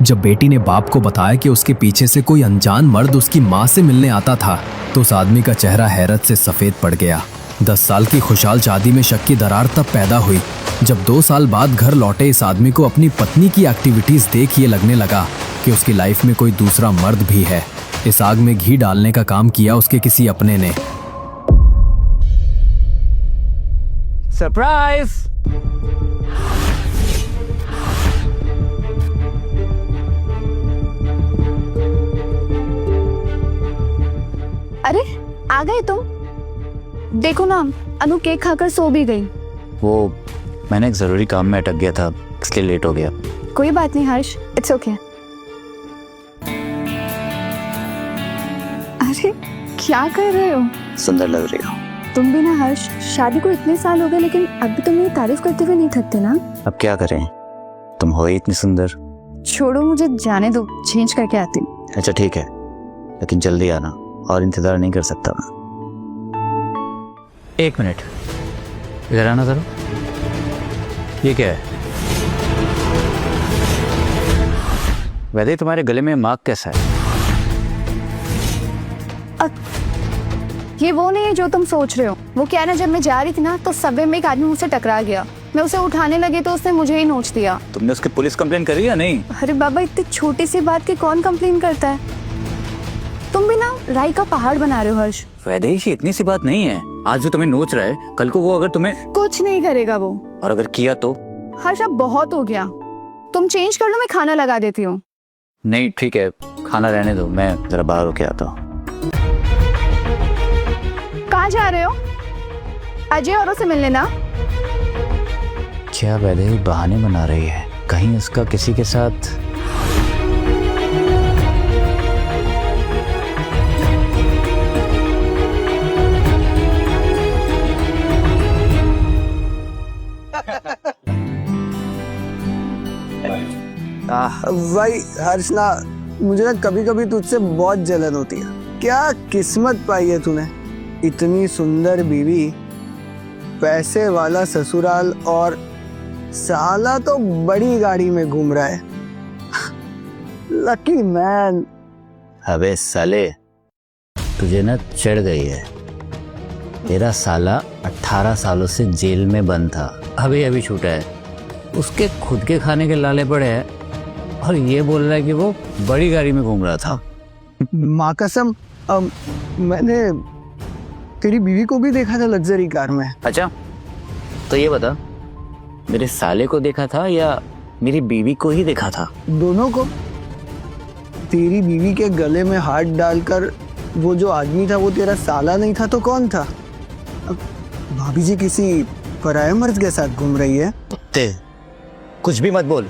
जब बेटी ने बाप को बताया कि उसके पीछे से कोई अनजान मर्द उसकी माँ से मिलने आता था तो उस आदमी का चेहरा हैरत से सफेद पड़ गया। 10 साल की खुशहाल शादी में शक की दरार तब पैदा हुई जब 2 साल बाद घर लौटे इस आदमी को अपनी पत्नी की एक्टिविटीज देख ये लगने लगा कि उसकी लाइफ में कोई दूसरा मर्द भी है। इस आग में घी डालने का काम किया उसके किसी अपने ने। सरप्राइज! अरे आ गए तुम। देखो ना अनु केक खाकर सो भी गई। वो मैंने एक जरूरी काम में अटक गया था इसलिए लेट हो गया। कोई बात नहीं हर्ष, इट्स ओके। अरे क्या कर रहे हो? सुंदर लग रही हो। तुम भी ना हर्ष, शादी को इतने साल हो गए लेकिन अब भी तुम मेरी तारीफ करते हुए नहीं थकते ना। अब क्या करें, तुम हो ही इतनी सुंदर। छोड़ो मुझे जाने दो, चेंज करके आती हूँ। अच्छा ठीक है, लेकिन जल्दी आना और इंतजार नहीं कर सकता मैं। 1 मिनट इधर आना जरा। ये क्या है? वैसे तुम्हारे गले में मार्क कैसा है? ये वो नहीं है जो तुम सोच रहे हो। वो क्या है ना, जब मैं जा रही थी ना तो सबवे में एक आदमी मुझसे टकरा गया। मैं उसे उठाने लगी तो उसने मुझे ही नोच दिया। तुमने उसकी पुलिस कंप्लेन करी या नहीं? अरे बाबा, इतनी छोटी सी बात की कौन कंप्लेन करता है। तुम भी ना राई का पहाड़ बना रहे हो हर्ष। वैदेही इतनी सी बात नहीं है। आज जो तुम्हें नोच रहा है कल को वो अगर तुम्हें कुछ नहीं करेगा वो। और अगर किया तो? हर्ष अब बहुत हो गया, तुम चेंज कर लो, मैं खाना लगा देती हूँ। नहीं ठीक है, खाना रहने दो, मैं जरा बाहर होके आता हूँ। कहाँ जा रहे हो? अजय औरों से मिलने ना। क्या वैदेही बहाने बना रही है? कहीं उसका किसी के साथ? भाई हर्ष ना, मुझे ना कभी कभी तुझसे बहुत जलन होती है। क्या किस्मत पाई है तूने, इतनी सुंदर बीवी, पैसे वाला ससुराल और साला तो बड़ी गाड़ी में घूम रहा है। Lucky man. अबे साले, तुझे ना चढ़ गई है। तेरा साला 18 सालों से जेल में बंद था, अभी अभी छूटा है। उसके खुद के खाने के लाले पड़े हैं और ये बोल रहा है कि वो बड़ी गाड़ी में घूम रहा था। माँ कसम, मैंने तेरी बीवी को भी देखा था लग्जरी कार में। अच्छा तो ये बता, मेरे साले को देखा था या मेरी बीवी को ही देखा था? दोनों को। तेरी बीवी के गले में हाथ डालकर वो जो आदमी था वो तेरा साला नहीं था तो कौन था? अब भाभी जी किसी पराये मर्द के साथ घूम रही है। ते कुछ भी मत बोल,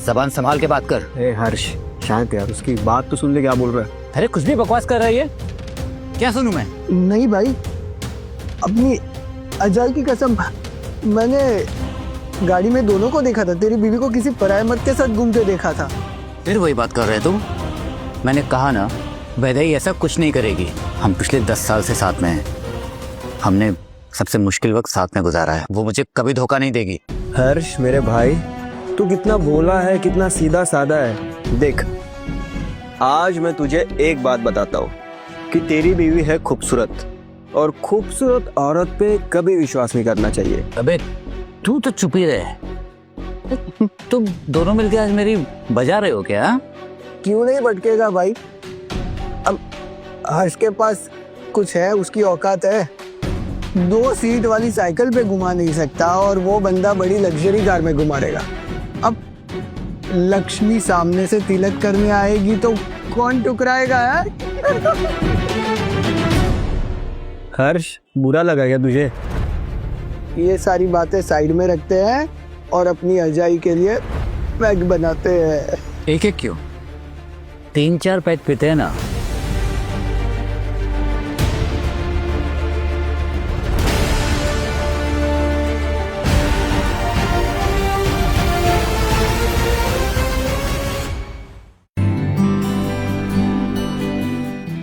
जबान संभाल के बात कर। ए हर्ष, शांत यार, उसकी बात तो सुन ले क्या बोल रहा है। अरे कुछ भी बकवास कर रही है, क्या सुनूं मैं? नहीं भाई, अपनी अजय की कसम, मैंने गाड़ी में दोनों को देखा था। तेरी बीवी को किसी पराये मर्द के साथ घूमते देखा था। फिर वही बात कर रहे तुम। मैंने कहा ना, वैदेही ऐसा कुछ नहीं करेगी। हम पिछले 10 साल से साथ में हैं। हमने सबसे मुश्किल वक्त साथ में गुजारा है। वो मुझे कभी धोखा नहीं देगी। हर्ष मेरे भाई, तू कितना भोला है, कितना सीधा साधा है। देख, आज मैं तुझे एक बात बताता हूँ कि तेरी बीवी है खूबसूरत, और खूबसूरत औरत पे कभी विश्वास नहीं करना चाहिए। अबे तू तो चुप ही रहे। तुम दोनों मिलकर आज मेरी बजा रहे हो क्या? क्यों नहीं भटकेगा भाई। अब हर्ष के पास कुछ है, उसकी औकात है। 2 सीट वाली साइकिल पे घुमा नहीं सकता और वो बंदा बड़ी लग्जरी कार में घुमा रहेगा। अब लक्ष्मी सामने से तिलक करने आएगी तो कौन टुकराएगा यार? हर्ष, बुरा लगा क्या तुझे? ये सारी बातें साइड में रखते हैं और अपनी अजाई के लिए पैक बनाते हैं। एक एक क्यों? 3-4 पैक पीते हैं ना।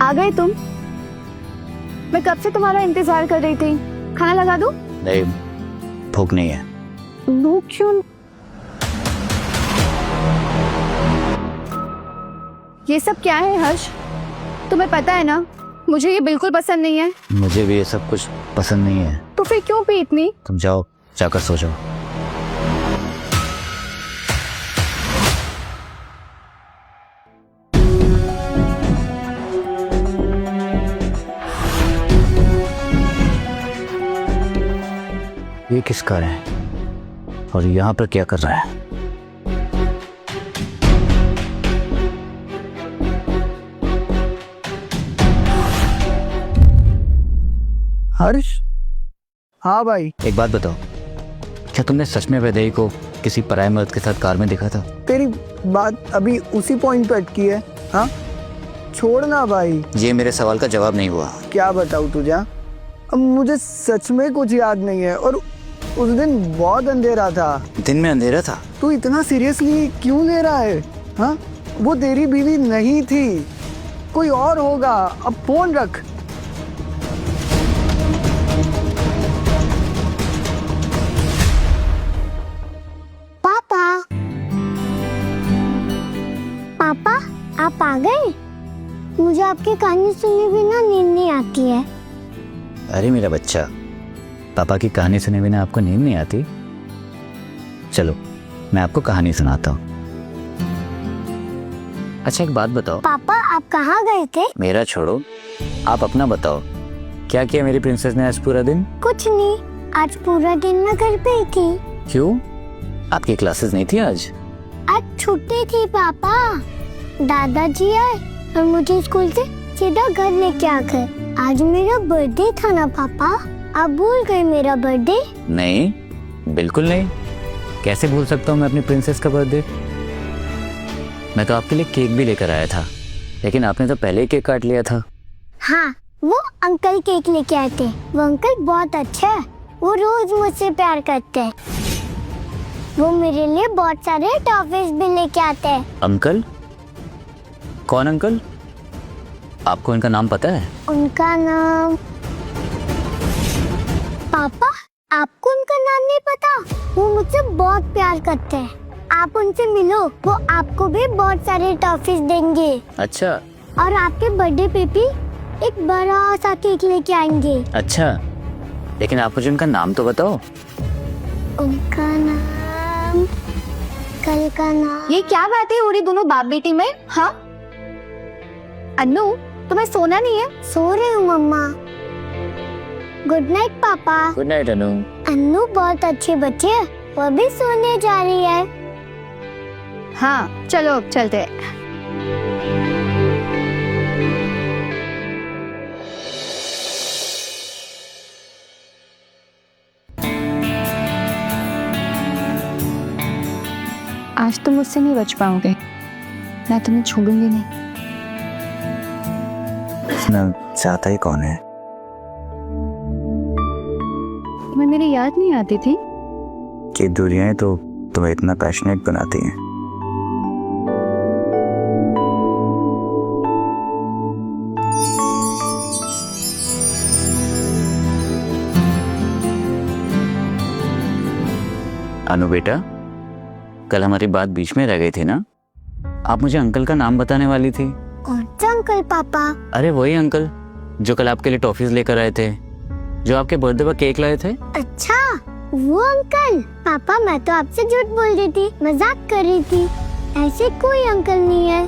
आ गए तुम? मैं कब से तुम्हारा इंतजार कर रही थी। खाना लगा दूं? नहीं, भूख नहीं है। भूख क्यों? ये सब क्या है हर्ष? तुम्हें पता है ना, मुझे ये बिल्कुल पसंद नहीं है। मुझे भी ये सब कुछ पसंद नहीं है। तो फिर क्यों पी इतनी? तुम जाओ, जाकर सो जाओ। ये किसका है और यहाँ पर क्या कर रहा है? हर्ष? हाँ भाई। एक बात बताओ, क्या तुमने सच में वैदेही को किसी पराये मर्द के साथ कार में देखा था? तेरी बात अभी उसी पॉइंट पे अटकी है? हाँ, छोड़ना भाई। ये मेरे सवाल का जवाब नहीं हुआ। क्या बताऊँ तुझे? अब मुझे सच में कुछ याद नहीं है, और उस दिन बहुत अंधेरा था। दिन में अंधेरा था? तू इतना सीरियसली क्यों ले रहा है? हाँ, वो तेरी बीवी नहीं थी, कोई और होगा। अब फोन रख। पापा, पापा आप आ गए? मुझे आपकी कहानी सुनने बिना नींद नहीं आती है। अरे मेरा बच्चा, पापा की कहानी सुने बिना आपको नींद नहीं आती? चलो मैं आपको कहानी सुनाता हूँ। अच्छा एक बात बताओ। पापा आप कहाँ गए थे? मेरा छोड़ो, आप अपना बताओ, क्या किया मेरी प्रिंसेस ने आज पूरा दिन? कुछ नहीं, आज पूरा दिन मैं घर पे ही थी। क्यों, आपकी क्लासेस नहीं थी आज? आज छुट्टी थी पापा। दादाजी आए और मुझे स्कूल से सीधा घर लेके आ गए। आज मेरा बर्थडे था ना पापा, आप भूल गए मेरा बर्थडे? नहीं, बिल्कुल नहीं। कैसे भूल सकता हूँ मैं अपनी प्रिंसेस का बर्थडे? मैं तो आपके लिए केक भी लेकर आया था, लेकिन आपने तो पहले ही केक काट लिया था। हाँ, वो अंकल केक लेके आए थे। वो अंकल बहुत अच्छे हैं, वो रोज मुझसे प्यार करते हैं। वो मेरे लिए बहुत सारे टॉफीज भी लेके आते हैं। अंकल? कौन अंकल? आपको इनका नाम पता है? उनका नाम? पापा आपको उनका नाम नहीं पता? वो मुझसे बहुत प्यार करते हैं। आप उनसे मिलो, वो आपको भी बहुत सारे टॉफीज देंगे। अच्छा। और आपके बर्थडे पे भी एक बड़ा सा केक लेके आएंगे। अच्छा, लेकिन आप मुझे उनका नाम तो बताओ। उनका नाम, कल का नाम। ये क्या बातें हो रही दोनों बाप बेटी में? हाँ अन्नू, तुम्हें सोना नहीं है? सो रही हूँ मम्मा। गुड नाइट पापा। गुड नाइट अनु। अन्नू बहुत अच्छे बच्चे है, वो भी सोने जा रही है। हाँ चलो अब चलते हैं। आज तुम मुझसे नहीं बच पाओगे, मैं तुम्हें छोड़ूंगी नहीं। इतना चाहता ही कौन है? तुम्हें मेरी याद नहीं आती थी? कि दूरियां तो तुम्हें इतना पैशनेट बनाती हैं। अनु बेटा, कल हमारी बात बीच में रह गई थी ना? आप मुझे अंकल का नाम बताने वाली थी। कौन सा अंकल पापा? अरे वही अंकल जो कल आपके लिए टॉफीज लेकर आए थे, जो आपके बर्थडे पर केक लाए थे। अच्छा वो अंकल। पापा मैं तो आपसे झूठ बोल रही थी, मजाक कर रही थी। ऐसे कोई अंकल नहीं है।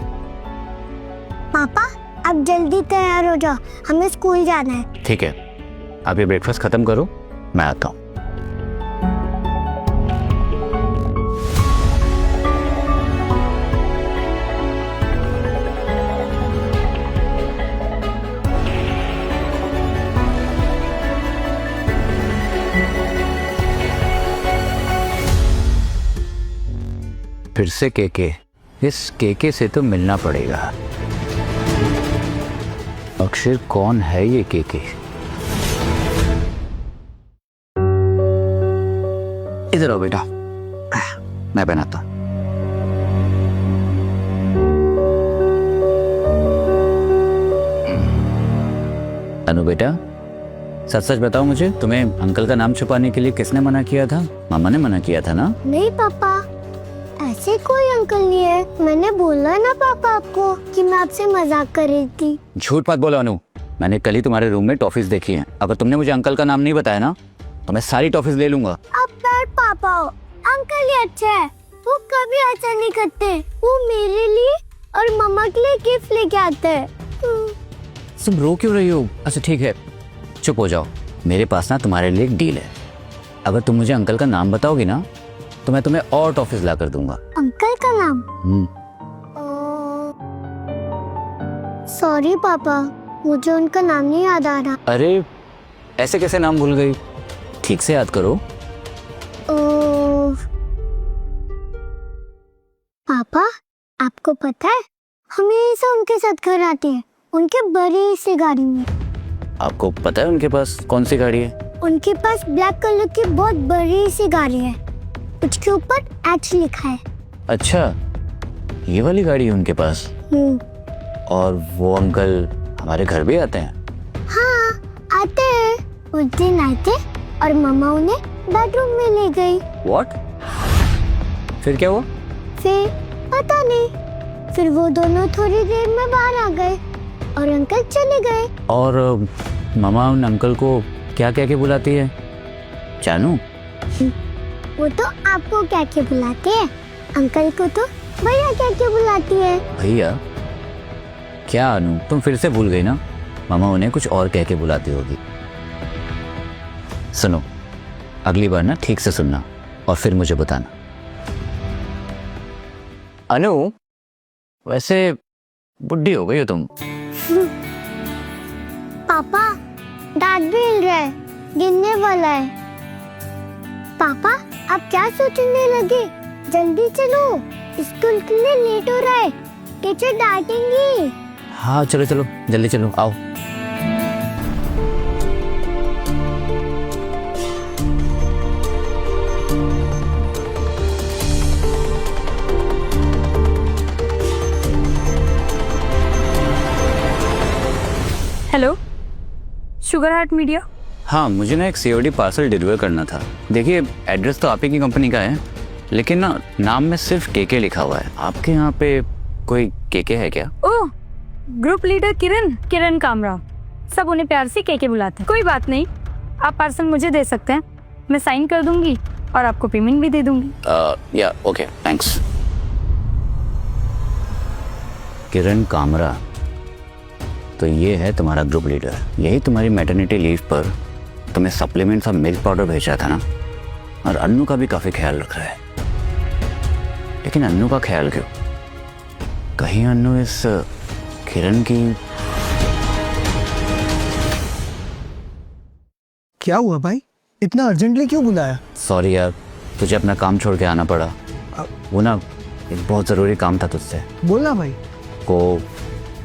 पापा अब जल्दी तैयार हो जाओ, हमें स्कूल जाना है। ठीक है, आप ये ब्रेकफास्ट खत्म करो, मैं आता हूँ। फिर से केके, इस केके से तो मिलना पड़ेगा। आखिर कौन है ये केके? इधर आओ बेटा, मैं बनाता हूं। अनु बेटा, सच सच बताओ मुझे, तुम्हें अंकल का नाम छुपाने के लिए किसने मना किया था? मामा ने मना किया था ना? नहीं पापा, ऐसे कोई अंकल नहीं है। मैंने बोला ना पापा आपको कि मैं आपसे मजाक कर रही थी। झूठ मत बोलो अनु, मैंने कल ही तुम्हारे रूम में टॉफीज देखी हैं। अगर तुमने मुझे अंकल का नाम नहीं बताया ना तो मैं सारी टॉफीज ले लूंगा। अब पर पापा हो, अंकल ही अच्छा है। वो कभी ऐसा नहीं करते। वो मेरे लिए और मम्मा के लिए गिफ्ट लेके आते हैं। तुम रो क्यों रही हो? अच्छा ठीक है, चुप हो जाओ। मेरे पास ना तुम्हारे लिए एक डील है। अगर तुम मुझे अंकल का नाम बताओगी ना तो मैं तुम्हें और टॉफीज ला कर दूंगा। अंकल का नाम? सॉरी पापा, मुझे उनका नाम नहीं याद आ रहा। अरे ऐसे कैसे नाम भूल गई? ठीक से याद करो। पापा आपको पता है, हमेशा उनके साथ घर आते हैं, उनके बड़ी सी गाड़ी में। आपको पता है उनके पास कौन सी गाड़ी है? उनके पास ब्लैक कलर की बहुत बड़ी सी गाड़ी है, उसके ऊपर एच लिखा है। अच्छा, ये वाली गाड़ी है उनके पास। और वो अंकल हमारे घर भी आते हैं? हाँ आते हैं। उस दिन आए थे और मम्मा उन्हें बेडरूम में ले गई। What? फिर क्या हुआ? फिर पता नहीं, फिर वो दोनों थोड़ी देर में बाहर आ गए और अंकल चले गए। और मामा उन अंकल को क्या कह के बुलाती है? जानू? वो तो आपको कह के बुलाते हैं, अंकल को तो भैया कह के बुलाती है। भैया? क्या अनु, तुम फिर से भूल गई ना? मामा उन्हें कुछ और कह के बुलाती होगी। सुनो, अगली बार ना ठीक से सुनना और फिर मुझे बताना। अनु, वैसे बुढ़ी हो गई हो तुम। पापा दांत भी हिल रहा है, गिरने वाला है। पापा आप क्या सोचने लगे? जल्दी चलो, स्कूल के लिए लेट हो रहा है, टीचर डांटेंगी। हाँ चलो चलो, जल्दी चलो, आओ। Hello, sugar heart media. हाँ, मुझे ना एक COD पार्सल डिलीवर करना था। देखिए, एड्रेस तो आप ही की कंपनी का है, लेकिन ना नाम में सिर्फ केके लिखा हुआ है। आपके यहाँ पे कोई केके है क्या? ओह, ग्रुप लीडर किरण कामरा, सब उन्हें प्यार से केके बुलाते हैं। कोई बात नहीं, आप पार्सल मुझे दे सकते हैं, मैं साइन कर दूंगी और आपको पेमेंट भी दे दूंगी। या ओके, थैंक्स। किरण कामरा, तो ये है तुम्हारा ग्रुप लीडर। यही तुम्हारी मैटरनिटी लीव पर तुम्हें सप्लीमेंट्स और मिल्क पाउडर भेजा था ना? और अन्नू का भी काफी ख्याल रख रहा है। लेकिन अन्नू का ख्याल क्यों? कहीं अन्नू इस किरण की... क्या हुआ भाई, इतना अर्जेंटली क्यों बुलाया? सॉरी यार, तुझे अपना काम छोड़ के आना पड़ा। वो ना एक बहुत ज़रूरी काम था तुझसे। बोलना भाई। को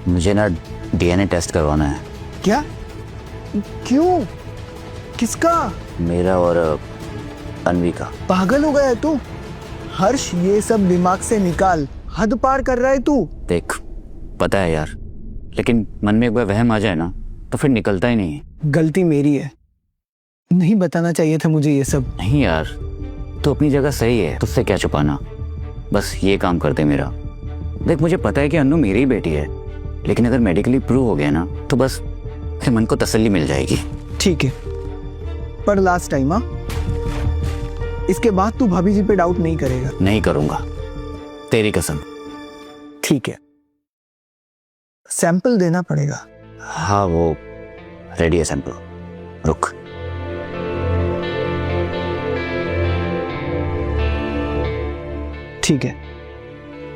मुझे ना DNA टेस्ट करवाना है। क्या? क्यों? किसका? मेरा और अन्वी का। पागल हो गया है तू? हर्ष, ये सब दिमाग से निकाल, हद पार कर रहा है तू। देख, पता है यार, लेकिन मन में एक बार वहम आ जाए ना तो फिर निकलता ही नहीं है। गलती मेरी है, नहीं बताना चाहिए था मुझे ये सब। नहीं यार, तो अपनी जगह सही है, तुझसे क्या छुपाना। बस ये काम कर दे मेरा। देख, मुझे पता है कि अन्नू मेरी ही बेटी है, लेकिन अगर मेडिकली प्रूव हो गया ना तो बस मेरे मन को तसल्ली मिल जाएगी। ठीक है, पर लास्ट टाइम। हाँ, इसके बाद तू भाभी जी पे डाउट नहीं करेगा? नहीं करूंगा, तेरी कसम। ठीक है, सैंपल देना पड़ेगा। हाँ, वो रेडी है सैंपल। रुक। ठीक है,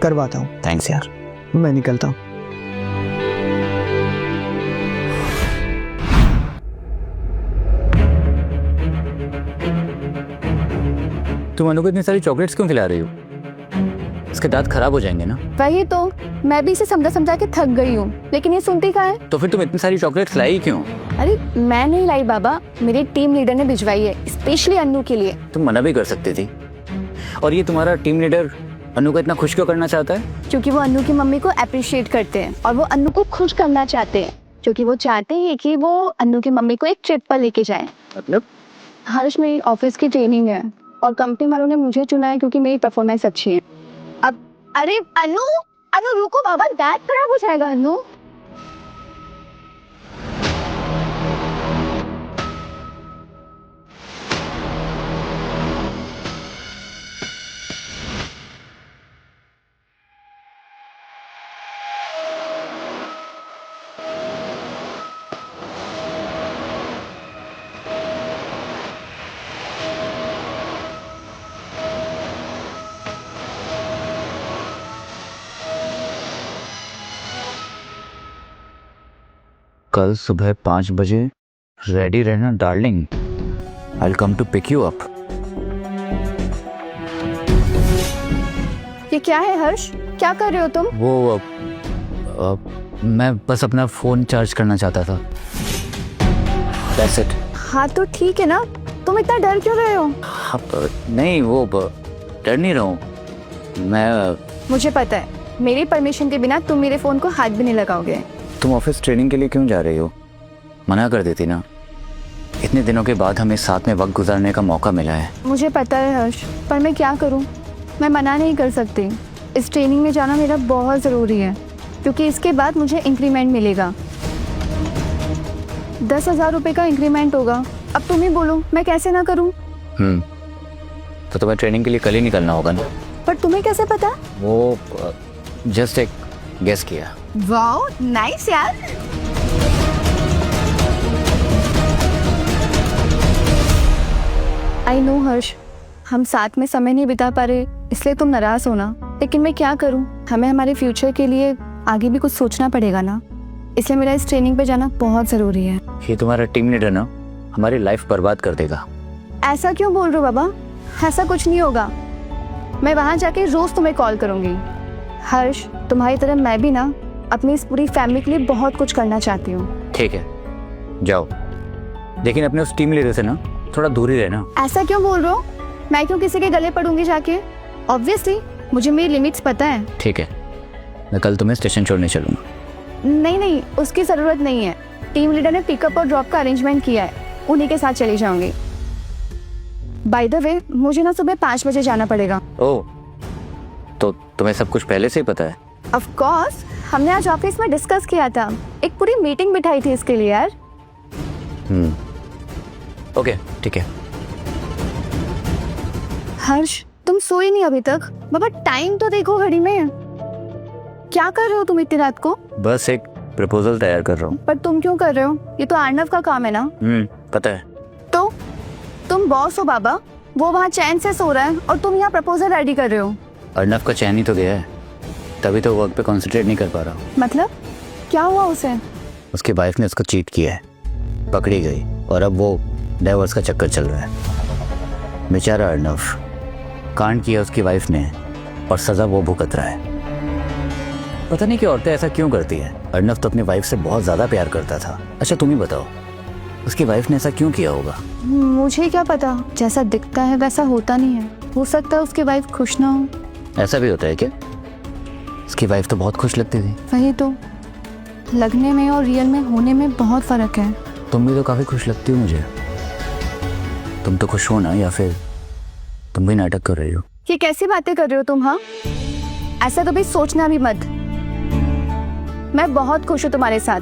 करवाता हूँ। थैंक्स यार। मैं निकलता हूँ। तुम अनु को इतनी सारी चॉकलेट्स क्यों खिला रही हो? इसके दांत खराब हो जाएंगे ना। वही तो, मैं भी इसे समझा समझा के थक गई हूँ, लेकिन ये सुनती कहाँ है? तो फिर तुम इतनी सारी चॉकलेट्स लाई क्यों? अरे मैं नहीं लाई बाबा, मेरे टीम लीडर ने भिजवाई है, स्पेशली अन्नू के लिए। तुम मना भी कर सकती थी। और ये तुम्हारा टीम लीडर अनु को इतना खुश क्यों करना चाहता है? क्योंकि वो अन्नू की मम्मी को अप्रिशिएट करते हैं और वो अन्नू को खुश करना चाहते हैं, क्योंकि वो चाहते हैं कि वो अन्नू की मम्मी को एक ट्रिप पर लेके जाए। मतलब? हर्ष, मेरी ऑफिस की ट्रेनिंग है और कंपनी वालों ने मुझे चुना है क्योंकि मेरी परफॉर्मेंस अच्छी है। अरे अनु, अनु रुको बाबा, दांत खराब हो जाएगा अनु। कल सुबह 5 बजे रेडी रहना darling, I will come to pick you up. ये क्या है हर्ष, क्या कर रहे हो तुम? वो मैं बस अपना फोन चार्ज करना चाहता था। That's it। हाँ तो ठीक है ना, तुम इतना डर क्यों रहे हो? नहीं वो डर नहीं रहा हूँ मैं। मुझे पता है, मेरी परमिशन के बिना तुम मेरे फोन को हाथ भी नहीं लगाओगे। तुम ऑफिस ट्रेनिंग के लिए क्यों जा रही हो? मना कर देती ना, इतने दिनों के बाद हमें साथ में वक्त गुजारने का मौका मिला है। मुझे पता है हर्ष, पर मैं क्या करूं, मैं मना नहीं कर सकती। इस ट्रेनिंग में जाना मेरा बहुत ज़रूरी है, क्योंकि इसके बाद मुझे इंक्रीमेंट मिलेगा। 10,000 रुपये का इंक्रीमेंट होगा। अब तुम ही बोलो, मैं कैसे ना करूं? तो तुम्हें ट्रेनिंग के लिए कल ही निकलना होगा ना? पर तुम्हें कैसे पता? वो जस्ट एक गेस किया। वाओ नाइस यार। आई नो हर्ष, हम साथ में समय नहीं बिता पा रहे, इसलिए तुम नाराज हो ना, लेकिन मैं क्या करूं, हमें हमारे फ्यूचर के लिए आगे भी कुछ सोचना पड़ेगा ना, इसलिए मेरा इस ट्रेनिंग पे जाना बहुत ज़रूरी है। ये तुम्हारा टीम लीडर ना हमारी लाइफ बर्बाद कर देगा। ऐसा क्यों बोल रहे हो बाबा? ऐसा कुछ नहीं होगा, मैं वहाँ जाके रोज़ तुम्हें कॉल करूँगी। हर्ष, तुम्हारी तरह मैं भी ना अपनी इस पूरी फैमिली के लिए बहुत कुछ करना चाहती हूँ। ठीक है जाओ, लेकिन अपने उस टीम लीडर से ना थोड़ा दूर ही रहना। ऐसा क्यों बोल रहे हो? मैं क्यों किसी के गले पड़ूंगी जाके? ऑब्वियसली मुझे मेरी लिमिट्स पता है। ठीक है, मैं कल तुम्हें स्टेशन छोड़ने चलूँगा। नहीं नहीं, उसकी ज़रूरत नहीं है, टीम लीडर ने पिकअप और ड्रॉप का अरेंजमेंट किया है, उन्हीं के साथ चली जाऊंगी। बाय द वे, मुझे ना सुबह 5 बजे जाना पड़ेगा। ओह, तो तुम्हें सब कुछ पहले से ही पता है? ऑफ कोर्स, हमने आज ऑफिस में डिस्कस किया था, एक पूरी मीटिंग बिठाई थी इसके लिए यार। ओके ठीक है। हर्ष, तुम सोए नहीं अभी तक? बाबा टाइम तो देखो घड़ी में। क्या कर रहे हो तुम इतनी रात को? बस एक प्रपोजल तैयार कर रहा हूँ। पर तुम क्यों कर रहे हो? ये तो अर्नव का काम है ना। पता है। तो तुम बॉस हो बाबा, वो वहाँ चैन से सो रहा है और तुम यहाँ प्रपोजल रेडी कर रहे हो। अर्नव का चैन ही तो गया है, तभी तो वर्क पे कंसंट्रेट नहीं कर पा रहा हूँ। मतलब क्या हुआ उसे? उसकी वाइफ ने उसको चीट किया है, पकड़ी गई, और अब वो डाइवोर्स का चक्कर चल रहा है। बेचारा अर्नव, कांड किया उसकी वाइफ ने और सजा वो भुगत रहा है। पता नहीं कि औरतें ऐसा क्यों करती है। अर्नव तो अपनी वाइफ से बहुत ज्यादा प्यार करता था। अच्छा तुम ही बताओ, उसकी वाइफ ने ऐसा क्यों किया होगा? मुझे क्या पता, जैसा दिखता है वैसा होता नहीं है। हो सकता है उसकी वाइफ खुश ना हो। ऐसा भी होता है क्या? उसकी वाइफ तो बहुत खुश लगती थी। वही तो, लगने में और रियल में होने में बहुत फर्क है। तुम भी तो काफी खुश लगती हो मुझे। तुम तो खुश हो ना, या फिर तुम भी नाटक कर रही हो? ये कैसी बातें कर रहे हो तुम? हाँ, ऐसा कभी सोचना भी मत। मैं बहुत खुश हूँ तुम्हारे साथ।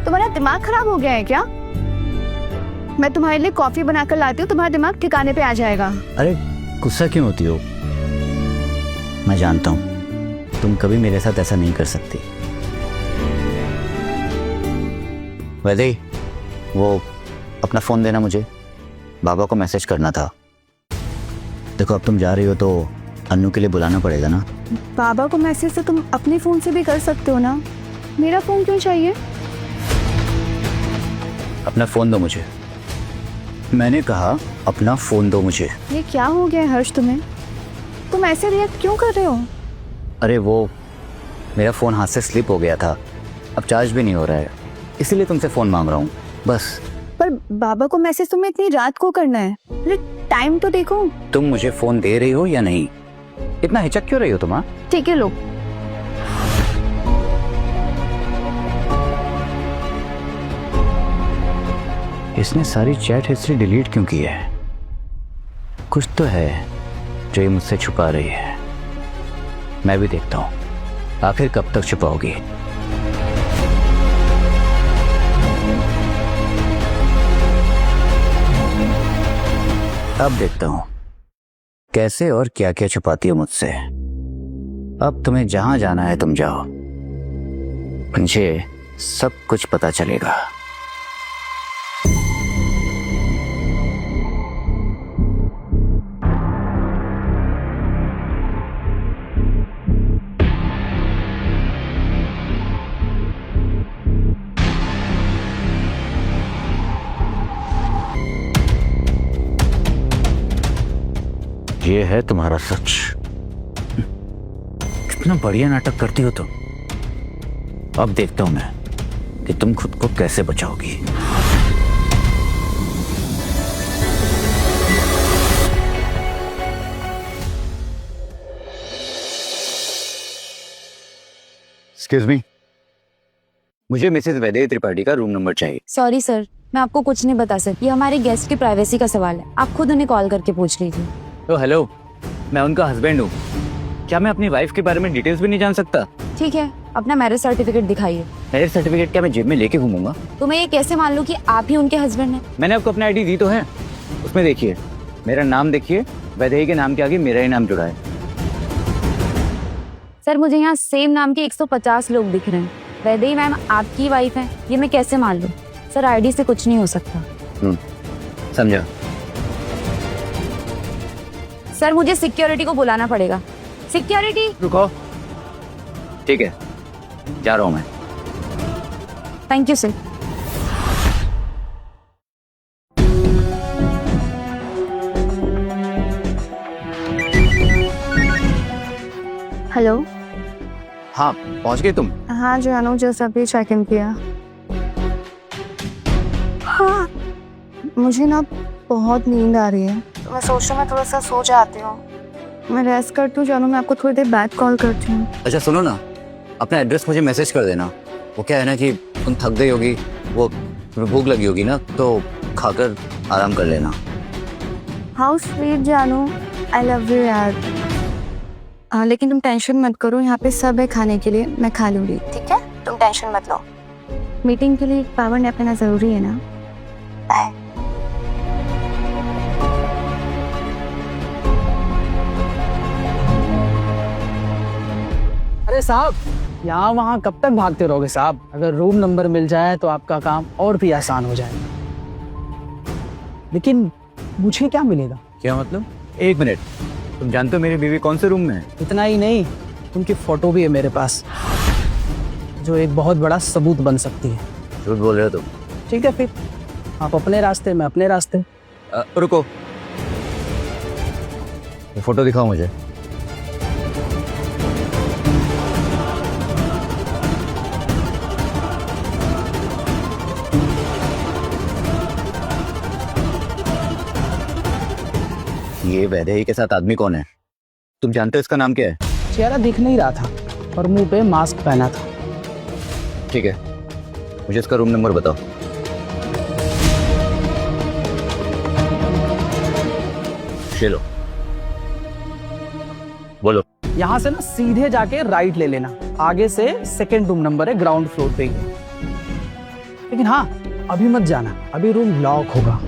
तुम्हारा दिमाग खराब हो गया है क्या? मैं तुम्हारे लिए कॉफी बनाकर लाती हूँ, तुम्हारा दिमाग ठिकाने पे आ जाएगा। अरे गुस्सा क्यों होती हो? मैं जानता हूँ तुम कभी मेरे साथ ऐसा नहीं कर सकती। वैदे, वो अपना फोन देना मुझे, बाबा को मैसेज करना था। देखो अब तुम जा रही हो तो अन्नू के लिए बुलाना पड़ेगा ना। बाबा को मैसेज तो तुम अपने फोन से भी कर सकते हो ना, मेरा फोन क्यों चाहिए? अपना फोन दो मुझे। मैंने कहा अपना फोन दो मुझे। ये क्या हो गया है हर्ष तुम्हें? तुम ऐसे रिएक्ट क्यों कर रहे हो? अरे वो मेरा फ़ोन हाथ से स्लिप हो गया था, अब चार्ज भी नहीं हो रहा है, इसीलिए तुमसे फ़ोन मांग रहा हूँ बस। पर बाबा को मैसेज तुम्हें इतनी रात को करना है? अरे टाइम तो देखो। तुम मुझे फ़ोन दे रही हो या नहीं? इतना हिचक क्यों रही हो तुम? ठीक है लो। इसने सारी चैट हिस्ट्री डिलीट क्यों की है? कुछ तो है जो ये मुझसे छुपा रही है। मैं भी देखता हूँ आखिर कब तक छुपाओगी। अब देखता हूँ कैसे और क्या क्या छुपाती हो मुझसे। अब तुम्हें जहां जाना है तुम जाओ, मुझे सब कुछ पता चलेगा। ये है तुम्हारा सच। कितना बढ़िया नाटक करती हो तुम। अब देखता हूं मैं कि तुम खुद को कैसे बचाओगी। एक्सक्यूज मी, मुझे मिसेस वैदेही त्रिपाठी का रूम नंबर चाहिए। सॉरी सर, मैं आपको कुछ नहीं बता सकती। ये हमारे गेस्ट की प्राइवेसी का सवाल है, आप खुद उन्हें कॉल करके पूछ लीजिए। तो हेलो, मैं उनका हस्बैंड हूँ, क्या मैं अपनी वाइफ के बारे में डिटेल्स भी नहीं जान सकता? ठीक है, अपना मैरिज सर्टिफिकेट दिखाइए। मैरिज सर्टिफिकेट क्या मैं जेब में लेके घूमूंगा? तो मैं ये कैसे मान लूं कि आप ही उनके हस्बैंड हैं? मैंने आपको अपना आईडी दी तो है, उसमें देखिए मेरा नाम देखिए, वैदेही के नाम के आगे मेरा ही नाम जुड़ा है। सर मुझे यहाँ सेम नाम के 150 लोग दिख रहे हैं। वैदेही मैम आपकी वाइफ है, ये मैं कैसे मान लूं? सर आईडी से कुछ नहीं हो सकता। समझा। सर मुझे सिक्योरिटी को बुलाना पड़ेगा। सिक्योरिटी, रुको। ठीक है, जा रहा हूं मैं। Thank you sir. हेलो। हाँ, पहुंच गए तुम? हाँ जानू, जस्ट अभी चेक इन किया। हाँ, मुझे ना बहुत नींद आ रही है, तो मैं सोच रही हूँ मैं थोड़ा सा सो जाती हूँ। मैं रेस्ट करती हूँ जानू, मैं आपको थोड़ी देर बाद कॉल करती हूँ। अच्छा सुनो ना, अपना एड्रेस मुझे मैसेज कर देना। वो क्या है ना कि तुम थक गई होगी, वो भूख लगी होगी ना, तो खाकर आराम कर लेना। हाउ स्वीट जानू, आई लव यू यार। लेकिन तुम टेंशन मत करो, यहाँ पे सब है खाने के लिए, मैं खा लूँगी। ठीक है, तुम टेंशन मत लो। मीटिंग के लिए पावर नैप लेना जरूरी है ना। बाय। अरे साहब, यहाँ वहाँ कब तक भागते रहोगे साहब? अगर रूम नंबर मिल जाए तो आपका काम और भी आसान हो जाएगा। लेकिन मुझे क्या मिलेगा? क्या मतलब? एक मिनट, तुम जानते हो मेरी बीवी कौन से रूम में है? इतना ही नहीं, उनकी फोटो भी है मेरे पास, जो एक बहुत बड़ा सबूत बन सकती है। झूठ बोल रहे हो तुम? ठीक है फिर, आप अपने रास्ते, मैं अपने रास्ते। रुको, वो फोटो दिखाओ मुझे। ये वैदेही के साथ आदमी कौन है? तुम जानते हो इसका नाम क्या है? चेहरा दिख नहीं रहा था और मुंह पे मास्क पहना था। ठीक है, मुझे इसका रूम नंबर बताओ। ये लो, बोलो। यहाँ से ना सीधे जाके राइट ले लेना, आगे से सेकंड रूम नंबर है, ग्राउंड फ्लोर पे ही है। लेकिन हाँ, अभी मत जाना, अभी रूम लॉक होगा।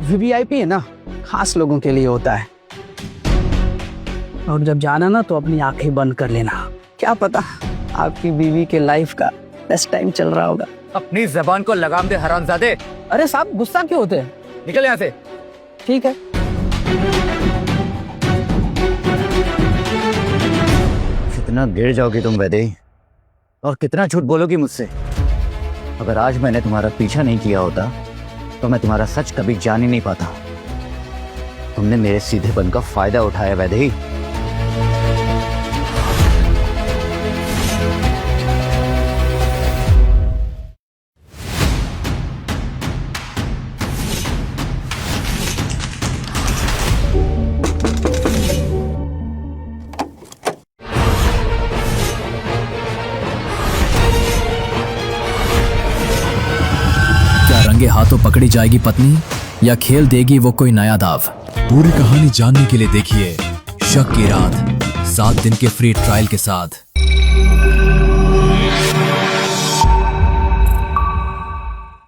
वीवीआईपी है ना, खास लोगों के लिए होता है। और जब जाना ना तो अपनी आंखें बंद कर लेना, क्या पता आपकी बीवी के लाइफ का बेस्ट टाइम चल रहा होगा। अपनी जबान को लगाम दे हरामजादे। अरे साहब, गुस्सा क्यों होते हैं? निकल यहाँ से। ठीक है। कितना गिर जाओगी तुम वैदेही, और कितना झूठ बोलोगी मुझसे। अगर आज मैंने तुम्हारा पीछा नहीं किया होता तो मैं तुम्हारा सच कभी जान ही नहीं पाता। तुमने मेरे सीधेपन का फायदा उठाया वैदेही। क्या रंगे हाथों पकड़ी जाएगी पत्नी, या खेल देगी वो कोई नया दाव? पूरी कहानी जानने के लिए देखिए शक की रात 7 दिन के फ्री ट्रायल के साथ